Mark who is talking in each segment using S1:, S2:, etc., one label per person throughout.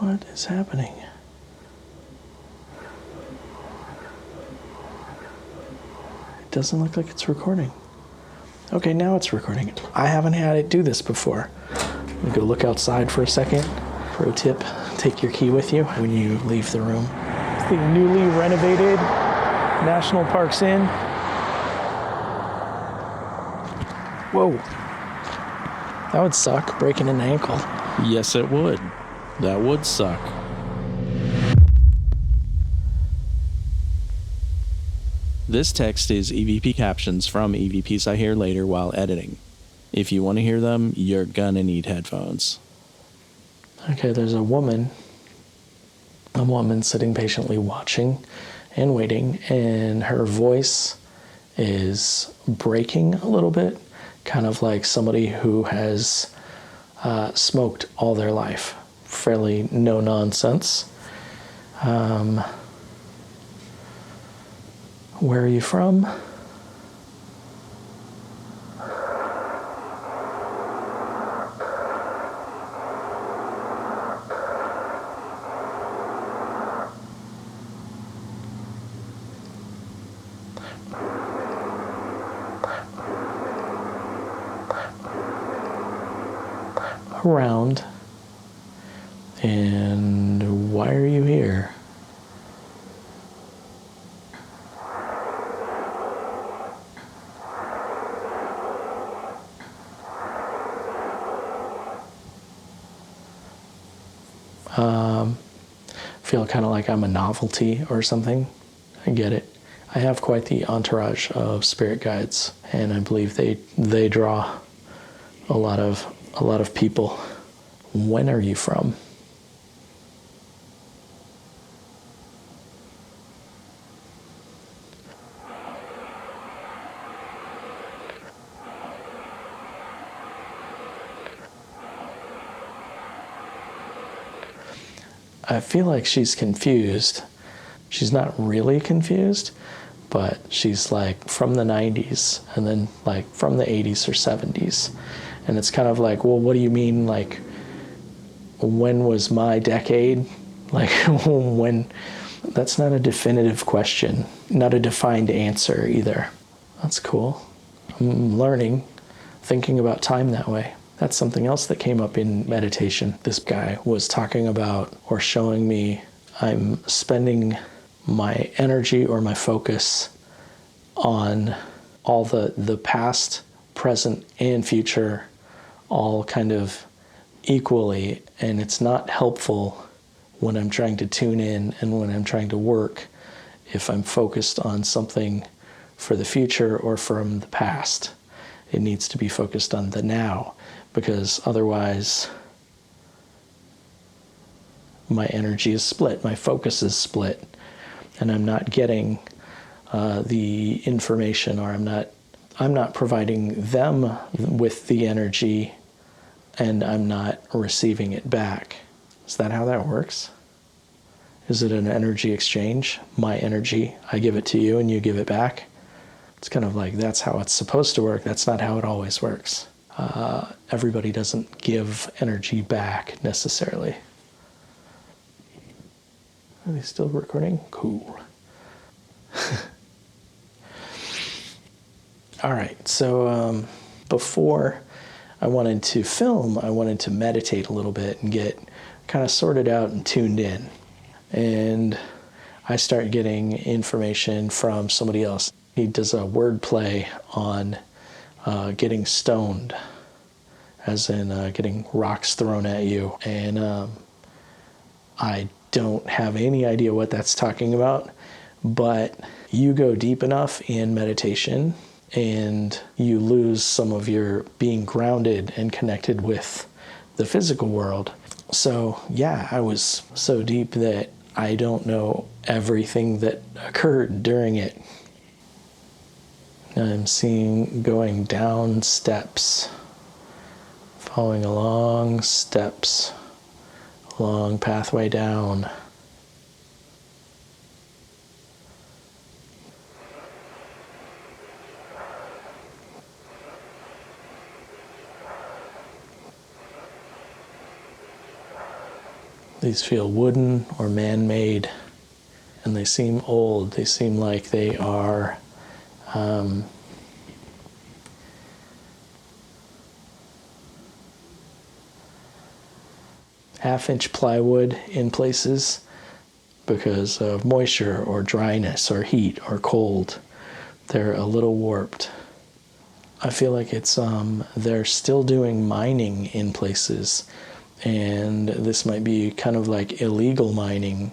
S1: What is happening? It doesn't look like it's recording. Okay, now it's recording. I haven't had it do this before. Let me go look outside for a second. Pro tip, take your key with you when you leave the room. It's the newly renovated National Parks Inn. Whoa. That would suck, breaking an ankle.
S2: Yes, it would. That would suck. This text is EVP captions from EVPs I hear later while editing. If you want to hear them, you're gonna need headphones.
S1: Okay, there's a woman sitting patiently watching and waiting, and her voice is breaking a little bit, kind of like somebody who has smoked all their life. Fairly no nonsense. Where are you from? Around. And why are you here? Feel kind of like I'm a novelty or something. I get it. I have quite the entourage of spirit guides, and I believe they draw a lot of people. When are you from? I feel like she's confused. She's not really confused, but she's like from the 90s and then like from the 80s or 70s. And it's kind of like, well, what do you mean? Like, when was my decade? Like, when? That's not a definitive question, not a defined answer either. That's cool. I'm learning, thinking about time that way. That's something else that came up in meditation. This guy was talking about or showing me I'm spending my energy or my focus on all the past, present, and future all kind of equally, and it's not helpful when I'm trying to tune in and when I'm trying to work if I'm focused on something for the future or from the past. It needs to be focused on the now, because otherwise my energy is split, my focus is split, and I'm not getting the information, or I'm not providing them with the energy, and I'm not receiving it back. Is that how that works? Is it an energy exchange? My energy, I give it to you and you give it back? It's kind of like that's how it's supposed to work. That's not how it always works. Everybody doesn't give energy back necessarily. Are they still recording? Cool. All right, so before I wanted to film, I wanted to meditate a little bit and get kind of sorted out and tuned in. And I start getting information from somebody else. He does a word play on getting stoned, as in getting rocks thrown at you. And I don't have any idea what that's talking about, but you go deep enough in meditation and you lose some of your being grounded and connected with the physical world. So yeah, I was so deep that I don't know everything that occurred during it. I'm seeing going down steps, following along steps, long pathway down. These feel wooden or man-made, and they seem old. They seem like they are half-inch plywood in places because of moisture or dryness or heat or cold. They're a little warped. I feel like it's they're still doing mining in places, and this might be kind of like illegal mining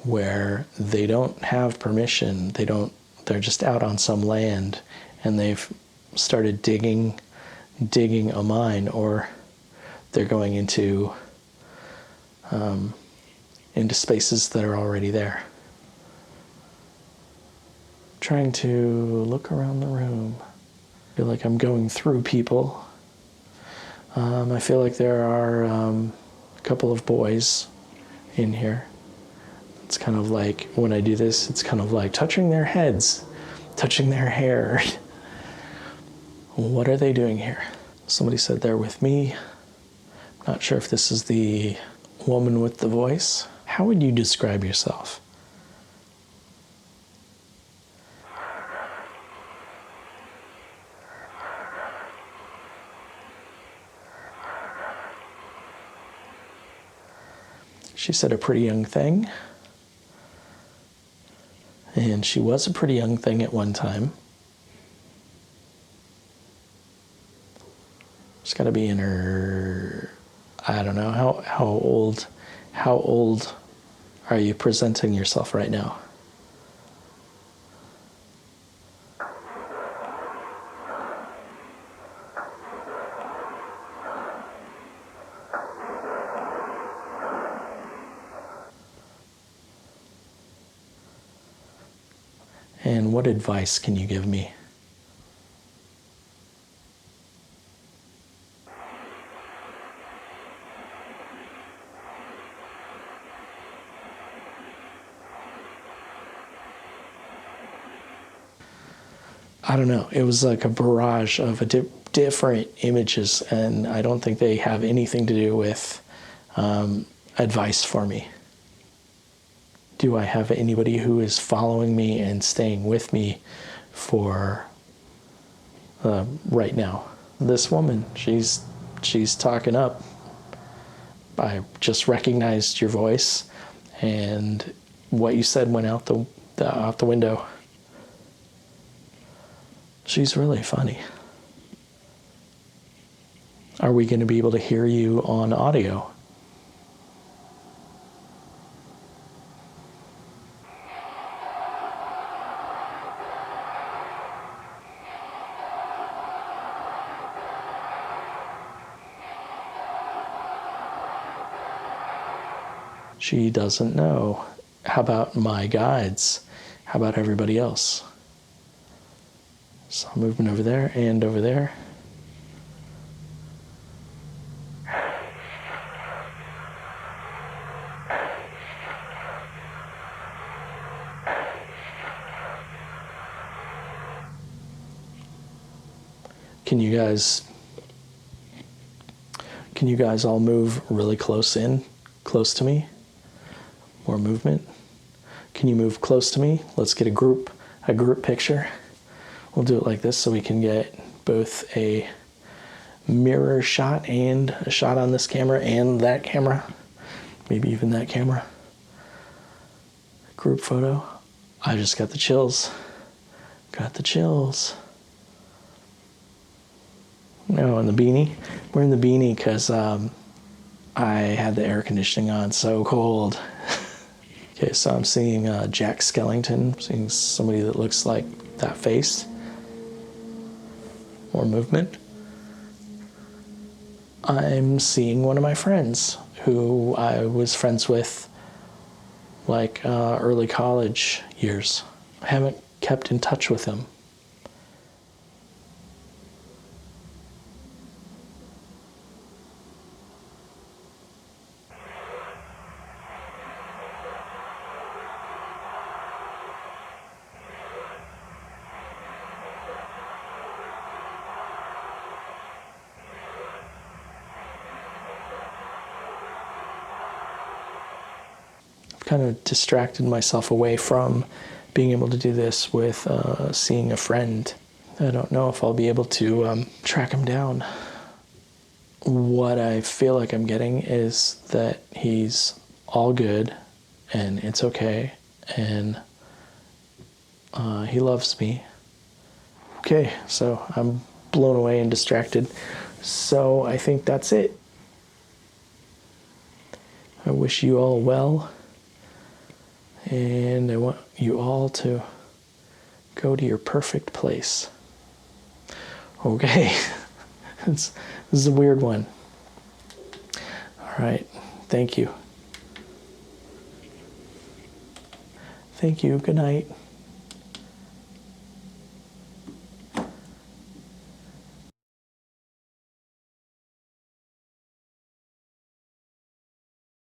S1: where they don't have permission. They're just out on some land and they've started digging a mine, or they're going into spaces that are already there. Trying to look around the room. I feel like I'm going through people. I feel like there are a couple of boys in here. It's kind of like, when I do this, it's kind of like touching their heads, touching their hair. What are they doing here? Somebody said they're with me. Not sure if this is the woman with the voice. How would you describe yourself? She said a pretty young thing. And she was a pretty young thing at one time. She's got to be in her, I don't know, how old are you presenting yourself right now? And what advice can you give me? I don't know. It was like a barrage of different images, and I don't think they have anything to do with advice for me. Do I have anybody who is following me and staying with me for right now? This woman, she's talking up. I just recognized your voice, and what you said went out the window. She's really funny. Are we going to be able to hear you on audio? She doesn't know. How about my guides? How about everybody else? So I'm moving over there and over there. Can you guys all move really close to me? More movement. Can you move close to me? Let's get a group picture. We'll do it like this so we can get both a mirror shot and a shot on this camera and that camera. Maybe even that camera. Group photo. I just got the chills. Got the chills. No, in the beanie. We're in the beanie because I had the air conditioning on. So cold. Okay, so I'm seeing Jack Skellington. I'm seeing somebody that looks like that face. More movement. I'm seeing one of my friends who I was friends with like early college years. I haven't kept in touch with him. kind of distracted myself away from being able to do this with seeing a friend. I don't know if I'll be able to track him down. What I feel like I'm getting is that he's all good and it's okay, and he loves me. Okay, so I'm blown away and distracted. So I think that's it. I wish you all well, and I want you all to go to your perfect place. Okay, this is a weird one. All right, thank you. Thank you, good night.